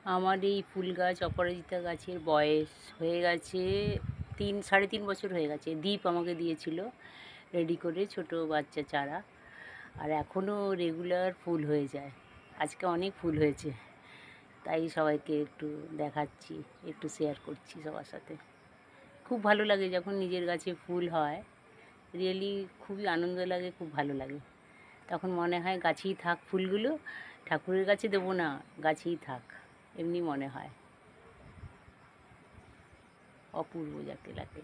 আমার এই ফুল গাছ অপরাজিতা গাছের বয়স হয়ে গেছে 3-3.5 বছর হয়ে গেছে। দীপ আমাকে দিয়েছিল রেডি করে ছোট বাচ্চা চারা, আর এখনও রেগুলার ফুল হয়ে যায়। আজকে অনেক ফুল হয়েছে, তাই সবাইকে একটু দেখাচ্ছি, একটু শেয়ার করছি সবার সাথে। খুব ভালো লাগে যখন নিজের গাছে ফুল হয়, রিয়েলি খুবই আনন্দ লাগে, খুব ভালো লাগে। তখন মনে হয় গাছেই থাক ফুলগুলো, ঠাকুরের কাছে দেবো না, গাছেই থাক, এমনি মনে হয়। অপূর্ব যাকে লাগে।